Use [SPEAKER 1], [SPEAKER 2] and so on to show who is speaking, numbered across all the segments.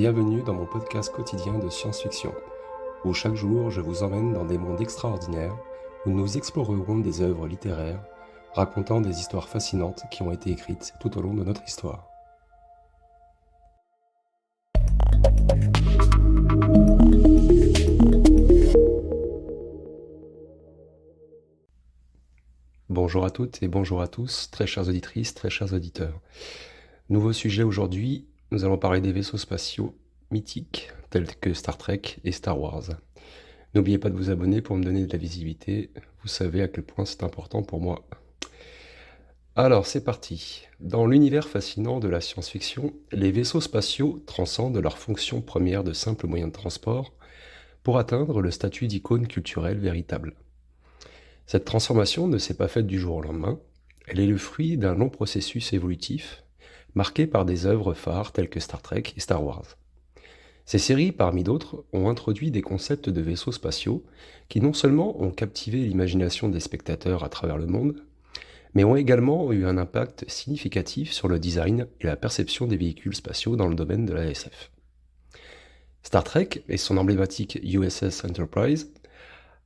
[SPEAKER 1] Bienvenue dans mon podcast quotidien de science-fiction, où chaque jour je vous emmène dans des mondes extraordinaires, où nous explorerons des œuvres littéraires, racontant des histoires fascinantes qui ont été écrites tout au long de notre histoire. Bonjour à toutes et bonjour à tous, très chères auditrices, très chers auditeurs. Nouveau sujet aujourd'hui, nous allons parler des vaisseaux spatiaux mythiques tels que Star Trek et Star Wars. N'oubliez pas de vous abonner pour me donner de la visibilité, vous savez à quel point c'est important pour moi. Alors c'est parti. Dans l'univers fascinant de la science-fiction, les vaisseaux spatiaux transcendent leur fonction première de simple moyen de transport pour atteindre le statut d'icône culturelle véritable. Cette transformation ne s'est pas faite du jour au lendemain, elle est le fruit d'un long processus évolutif, marqué par des œuvres phares telles que Star Trek et Star Wars. Ces séries, parmi d'autres, ont introduit des concepts de vaisseaux spatiaux qui non seulement ont captivé l'imagination des spectateurs à travers le monde, mais ont également eu un impact significatif sur le design et la perception des véhicules spatiaux dans le domaine de la SF. Star Trek et son emblématique USS Enterprise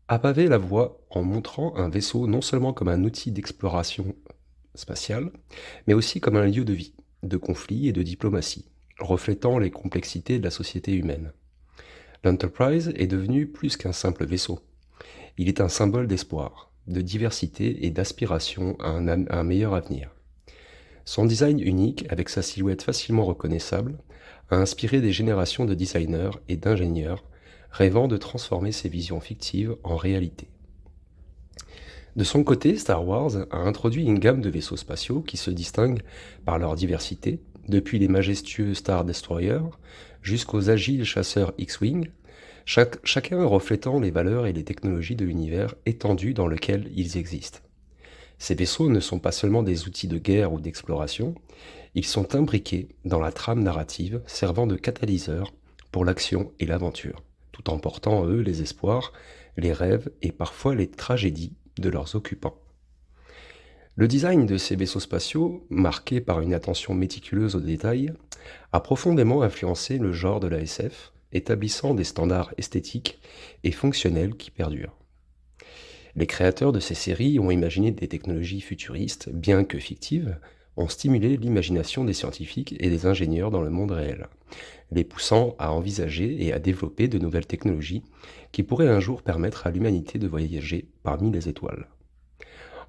[SPEAKER 1] a pavé la voie en montrant un vaisseau non seulement comme un outil d'exploration spatiale, mais aussi comme un lieu de vie, de conflit et de diplomatie, reflétant les complexités de la société humaine. L'Enterprise est devenu plus qu'un simple vaisseau. Il est un symbole d'espoir, de diversité et d'aspiration à un meilleur avenir. Son design unique, avec sa silhouette facilement reconnaissable, a inspiré des générations de designers et d'ingénieurs rêvant de transformer ces visions fictives en réalité. De son côté, Star Wars a introduit une gamme de vaisseaux spatiaux qui se distinguent par leur diversité, depuis les majestueux Star Destroyer jusqu'aux agiles chasseurs X-Wing, chacun reflétant les valeurs et les technologies de l'univers étendu dans lequel ils existent. Ces vaisseaux ne sont pas seulement des outils de guerre ou d'exploration, ils sont imbriqués dans la trame narrative servant de catalyseur pour l'action et l'aventure, tout en portant, eux, les espoirs, les rêves et parfois les tragédies de leurs occupants. Le design de ces vaisseaux spatiaux, marqué par une attention méticuleuse aux détails, a profondément influencé le genre de la SF, établissant des standards esthétiques et fonctionnels qui perdurent. Les créateurs de ces séries ont imaginé des technologies futuristes, bien que fictives, ont stimulé l'imagination des scientifiques et des ingénieurs dans le monde réel, les poussant à envisager et à développer de nouvelles technologies qui pourraient un jour permettre à l'humanité de voyager parmi les étoiles.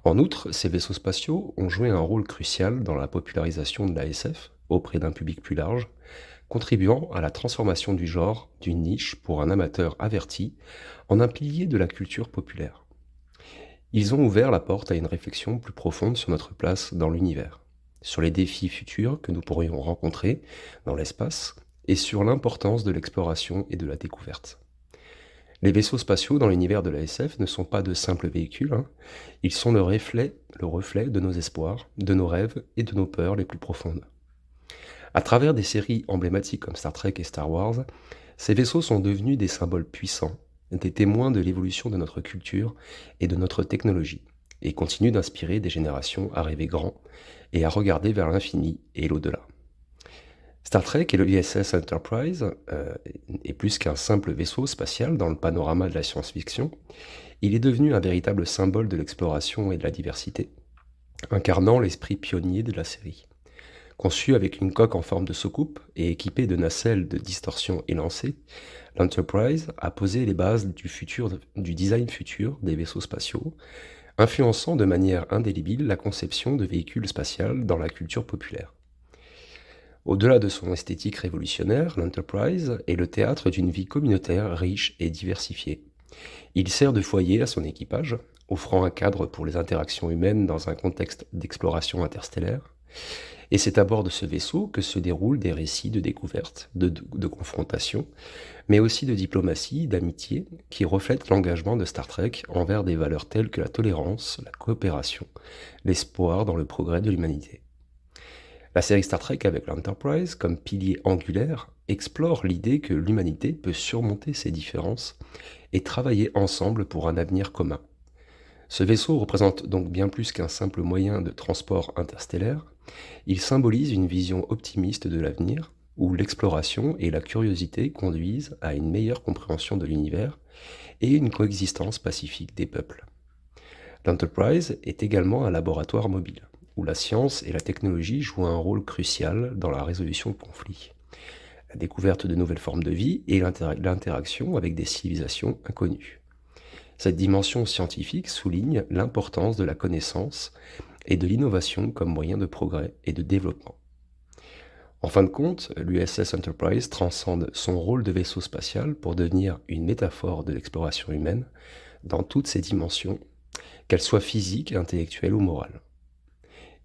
[SPEAKER 1] En outre, ces vaisseaux spatiaux ont joué un rôle crucial dans la popularisation de la SF auprès d'un public plus large, contribuant à la transformation du genre d'une niche pour un amateur averti en un pilier de la culture populaire. Ils ont ouvert la porte à une réflexion plus profonde sur notre place dans l'univers, sur les défis futurs que nous pourrions rencontrer dans l'espace et sur l'importance de l'exploration et de la découverte. Les vaisseaux spatiaux dans l'univers de la SF ne sont pas de simples véhicules, ils sont le reflet de nos espoirs, de nos rêves et de nos peurs les plus profondes. À travers des séries emblématiques comme Star Trek et Star Wars, ces vaisseaux sont devenus des symboles puissants, des témoins de l'évolution de notre culture et de notre technologie, et continuent d'inspirer des générations à rêver grand et à regarder vers l'infini et l'au-delà. Star Trek et le USS Enterprise est plus qu'un simple vaisseau spatial dans le panorama de la science-fiction, il est devenu un véritable symbole de l'exploration et de la diversité, incarnant l'esprit pionnier de la série. Conçu avec une coque en forme de soucoupe et équipé de nacelles de distorsion élancées, l'Enterprise a posé les bases du design futur des vaisseaux spatiaux, influençant de manière indélébile la conception de véhicules spatials dans la culture populaire. Au-delà de son esthétique révolutionnaire, l'Enterprise est le théâtre d'une vie communautaire riche et diversifiée. Il sert de foyer à son équipage, offrant un cadre pour les interactions humaines dans un contexte d'exploration interstellaire. Et c'est à bord de ce vaisseau que se déroulent des récits de découverte, de confrontation, mais aussi de diplomatie, d'amitié, qui reflètent l'engagement de Star Trek envers des valeurs telles que la tolérance, la coopération, l'espoir dans le progrès de l'humanité. La série Star Trek avec l'Enterprise, comme pilier angulaire, explore l'idée que l'humanité peut surmonter ses différences et travailler ensemble pour un avenir commun. Ce vaisseau représente donc bien plus qu'un simple moyen de transport interstellaire, il symbolise une vision optimiste de l'avenir, où l'exploration et la curiosité conduisent à une meilleure compréhension de l'univers et une coexistence pacifique des peuples. L'Enterprise est également un laboratoire mobile, où la science et la technologie jouent un rôle crucial dans la résolution de conflits, la découverte de nouvelles formes de vie et l'interaction avec des civilisations inconnues. Cette dimension scientifique souligne l'importance de la connaissance et de l'innovation comme moyen de progrès et de développement. En fin de compte, l'USS Enterprise transcende son rôle de vaisseau spatial pour devenir une métaphore de l'exploration humaine dans toutes ses dimensions, qu'elles soient physiques, intellectuelles ou morales.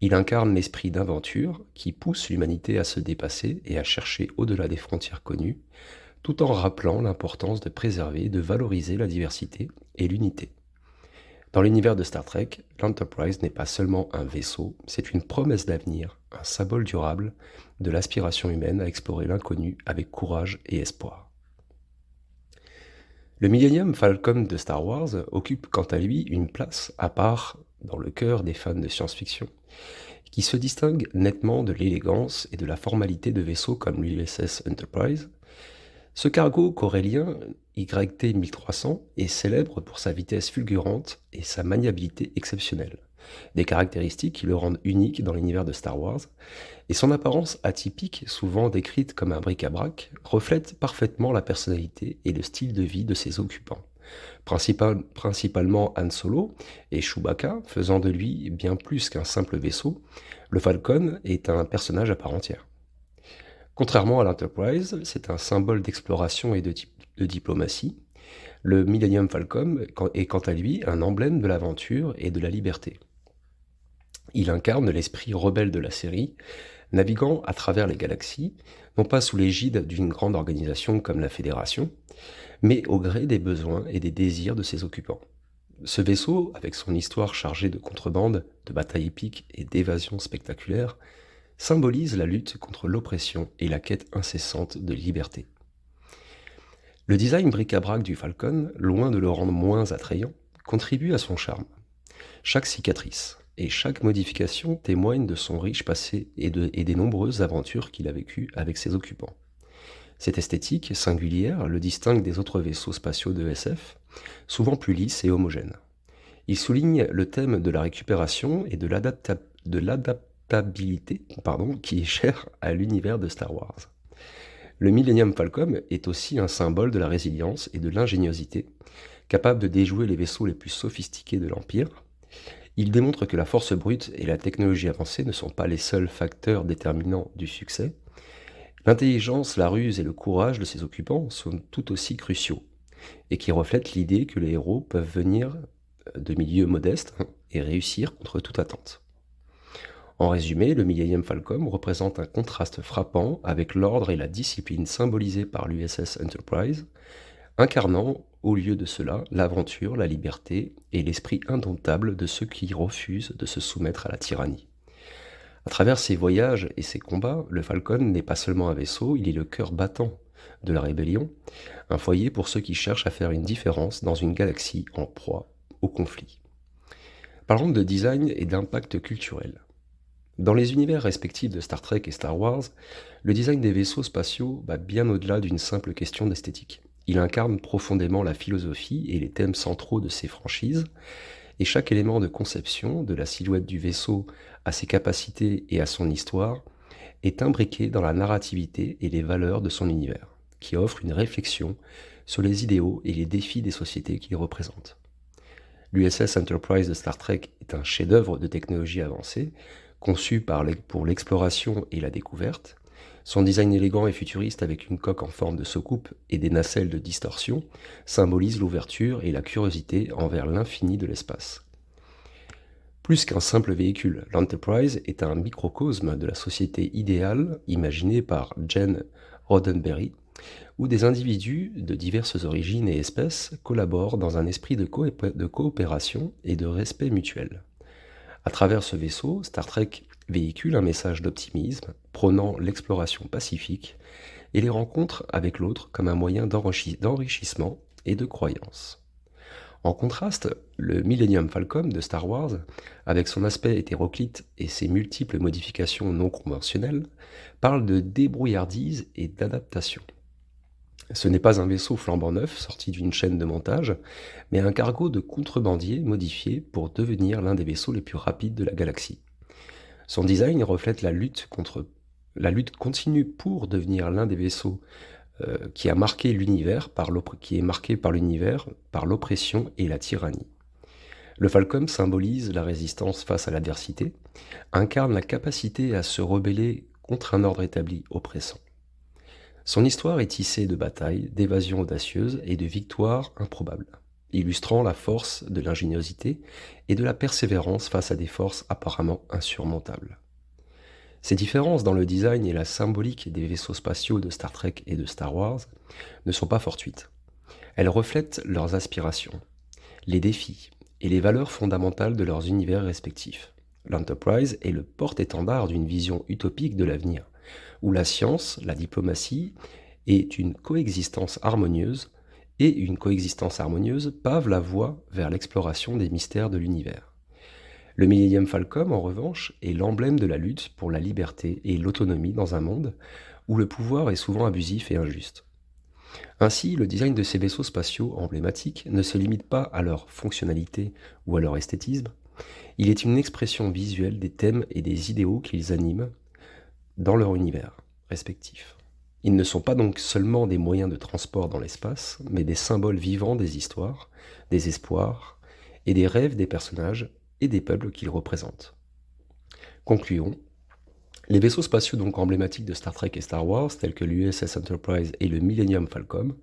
[SPEAKER 1] Il incarne l'esprit d'aventure qui pousse l'humanité à se dépasser et à chercher au-delà des frontières connues, tout en rappelant l'importance de préserver et de valoriser la diversité et l'unité. Dans l'univers de Star Trek, l'Enterprise n'est pas seulement un vaisseau, c'est une promesse d'avenir, un symbole durable de l'aspiration humaine à explorer l'inconnu avec courage et espoir. Le Millennium Falcon de Star Wars occupe quant à lui une place à part dans le cœur des fans de science-fiction, qui se distingue nettement de l'élégance et de la formalité de vaisseaux comme l'USS Enterprise. Ce cargo corélien YT-1300 est célèbre pour sa vitesse fulgurante et sa maniabilité exceptionnelle, des caractéristiques qui le rendent unique dans l'univers de Star Wars, et son apparence atypique, souvent décrite comme un bric-à-brac, reflète parfaitement la personnalité et le style de vie de ses occupants. Principalement Han Solo et Chewbacca, faisant de lui bien plus qu'un simple vaisseau, le Falcon est un personnage à part entière. Contrairement à l'Enterprise, c'est un symbole d'exploration et de diplomatie. Le Millennium Falcon est quant à lui un emblème de l'aventure et de la liberté. Il incarne l'esprit rebelle de la série, naviguant à travers les galaxies, non pas sous l'égide d'une grande organisation comme la Fédération, mais au gré des besoins et des désirs de ses occupants. Ce vaisseau, avec son histoire chargée de contrebande, de batailles épiques et d'évasions spectaculaires, symbolise la lutte contre l'oppression et la quête incessante de liberté. Le design bric-à-brac du Falcon, loin de le rendre moins attrayant, contribue à son charme. Chaque cicatrice et chaque modification témoigne de son riche passé et des nombreuses aventures qu'il a vécues avec ses occupants. Cette esthétique singulière le distingue des autres vaisseaux spatiaux de SF, souvent plus lisses et homogènes. Il souligne le thème de la récupération et de l'adaptabilité qui est cher à l'univers de Star Wars. Le Millennium Falcon est aussi un symbole de la résilience et de l'ingéniosité, capable de déjouer les vaisseaux les plus sophistiqués de l'Empire. Il démontre que la force brute et la technologie avancée ne sont pas les seuls facteurs déterminants du succès. L'intelligence, la ruse et le courage de ses occupants sont tout aussi cruciaux, et qui reflètent l'idée que les héros peuvent venir de milieux modestes et réussir contre toute attente. En résumé, le Millennium Falcon représente un contraste frappant avec l'ordre et la discipline symbolisés par l'USS Enterprise, incarnant, au lieu de cela, l'aventure, la liberté et l'esprit indomptable de ceux qui refusent de se soumettre à la tyrannie. À travers ses voyages et ses combats, le Falcon n'est pas seulement un vaisseau, il est le cœur battant de la rébellion, un foyer pour ceux qui cherchent à faire une différence dans une galaxie en proie au conflit. Parlons de design et d'impact culturel. Dans les univers respectifs de Star Trek et Star Wars, le design des vaisseaux spatiaux va bien au-delà d'une simple question d'esthétique. Il incarne profondément la philosophie et les thèmes centraux de ces franchises, et chaque élément de conception, de la silhouette du vaisseau à ses capacités et à son histoire, est imbriqué dans la narrativité et les valeurs de son univers, qui offre une réflexion sur les idéaux et les défis des sociétés qu'il représente. L'USS Enterprise de Star Trek est un chef-d'œuvre de technologie avancée, conçu pour l'exploration et la découverte. Son design élégant et futuriste avec une coque en forme de soucoupe et des nacelles de distorsion symbolise l'ouverture et la curiosité envers l'infini de l'espace. Plus qu'un simple véhicule, l'Enterprise est un microcosme de la société idéale imaginée par Gene Roddenberry, où des individus de diverses origines et espèces collaborent dans un esprit de coopération et de respect mutuel. À travers ce vaisseau, Star Trek véhicule un message d'optimisme, prônant l'exploration pacifique et les rencontres avec l'autre comme un moyen d'enrichissement et de croyance. En contraste, le Millennium Falcon de Star Wars, avec son aspect hétéroclite et ses multiples modifications non conventionnelles, parle de débrouillardise et d'adaptation. Ce n'est pas un vaisseau flambant neuf sorti d'une chaîne de montage, mais un cargo de contrebandiers modifié pour devenir l'un des vaisseaux les plus rapides de la galaxie. Son design reflète la lutte continue pour devenir l'un des vaisseaux qui est marqué par l'univers, par l'oppression et la tyrannie. Le Falcon symbolise la résistance face à l'adversité, incarne la capacité à se rebeller contre un ordre établi oppressant. Son histoire est tissée de batailles, d'évasions audacieuses et de victoires improbables, illustrant la force de l'ingéniosité et de la persévérance face à des forces apparemment insurmontables. Ces différences dans le design et la symbolique des vaisseaux spatiaux de Star Trek et de Star Wars ne sont pas fortuites. Elles reflètent leurs aspirations, les défis et les valeurs fondamentales de leurs univers respectifs. L'Enterprise est le porte-étendard d'une vision utopique de l'avenir, où la science, la diplomatie une coexistence harmonieuse pavent la voie vers l'exploration des mystères de l'univers. Le Millennium Falcon, en revanche, est l'emblème de la lutte pour la liberté et l'autonomie dans un monde où le pouvoir est souvent abusif et injuste. Ainsi, le design de ces vaisseaux spatiaux emblématiques ne se limite pas à leur fonctionnalité ou à leur esthétisme, il est une expression visuelle des thèmes et des idéaux qu'ils animent dans leur univers respectif. Ils ne sont pas donc seulement des moyens de transport dans l'espace, mais des symboles vivants des histoires, des espoirs et des rêves des personnages et des peuples qu'ils représentent. Concluons. Les vaisseaux spatiaux donc emblématiques de Star Trek et Star Wars, tels que l'USS Enterprise et le Millennium Falcon,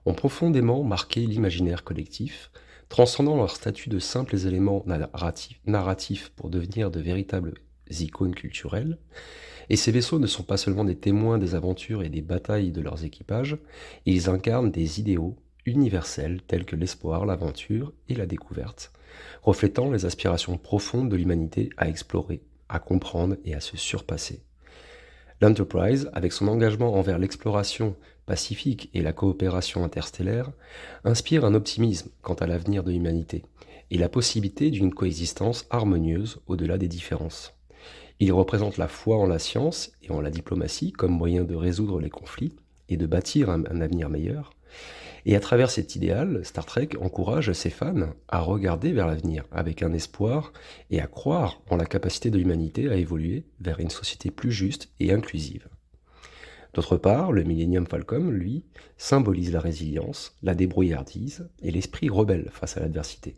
[SPEAKER 1] ont profondément marqué l'imaginaire collectif, transcendant leur statut de simples éléments narratifs pour devenir de véritables icônes culturelles. Et ces vaisseaux ne sont pas seulement des témoins des aventures et des batailles de leurs équipages, ils incarnent des idéaux universels tels que l'espoir, l'aventure et la découverte, reflétant les aspirations profondes de l'humanité à explorer, à comprendre et à se surpasser. L'Enterprise, avec son engagement envers l'exploration pacifique et la coopération interstellaire, inspire un optimisme quant à l'avenir de l'humanité et la possibilité d'une coexistence harmonieuse au-delà des différences. Il représente la foi en la science et en la diplomatie comme moyen de résoudre les conflits et de bâtir un avenir meilleur. Et à travers cet idéal, Star Trek encourage ses fans à regarder vers l'avenir avec un espoir et à croire en la capacité de l'humanité à évoluer vers une société plus juste et inclusive. D'autre part, le Millennium Falcon, lui, symbolise la résilience, la débrouillardise et l'esprit rebelle face à l'adversité.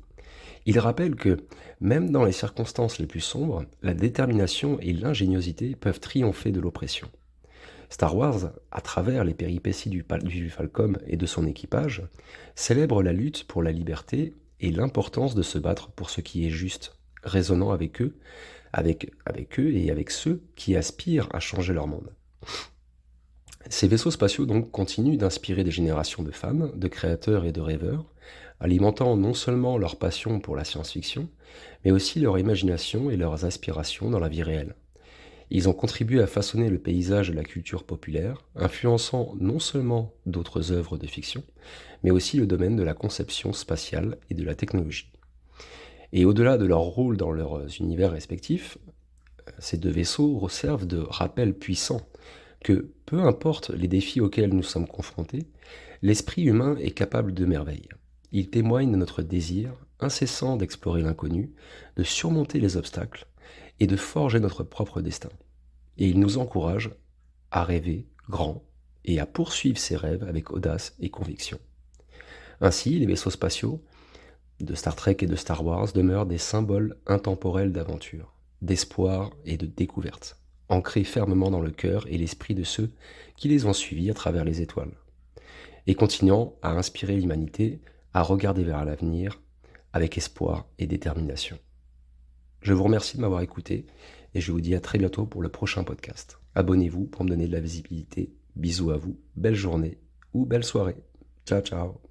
[SPEAKER 1] Il rappelle que, même dans les circonstances les plus sombres, la détermination et l'ingéniosité peuvent triompher de l'oppression. Star Wars, à travers les péripéties du Falcon et de son équipage, célèbre la lutte pour la liberté et l'importance de se battre pour ce qui est juste, résonnant avec eux et avec ceux qui aspirent à changer leur monde. Ces vaisseaux spatiaux donc continuent d'inspirer des générations de fans, de créateurs et de rêveurs, alimentant non seulement leur passion pour la science-fiction, mais aussi leur imagination et leurs aspirations dans la vie réelle. Ils ont contribué à façonner le paysage de la culture populaire, influençant non seulement d'autres œuvres de fiction, mais aussi le domaine de la conception spatiale et de la technologie. Et au-delà de leur rôle dans leurs univers respectifs, ces deux vaisseaux servent de rappel puissant que, peu importe les défis auxquels nous sommes confrontés, l'esprit humain est capable de merveilles. Il témoigne de notre désir incessant d'explorer l'inconnu, de surmonter les obstacles et de forger notre propre destin. Et il nous encourage à rêver grand et à poursuivre ses rêves avec audace et conviction. Ainsi, les vaisseaux spatiaux de Star Trek et de Star Wars demeurent des symboles intemporels d'aventure, d'espoir et de découverte, ancrés fermement dans le cœur et l'esprit de ceux qui les ont suivis à travers les étoiles, et continuant à inspirer l'humanité à regarder vers l'avenir avec espoir et détermination. Je vous remercie de m'avoir écouté et je vous dis à très bientôt pour le prochain podcast. Abonnez-vous pour me donner de la visibilité. Bisous à vous, belle journée ou belle soirée. Ciao ciao.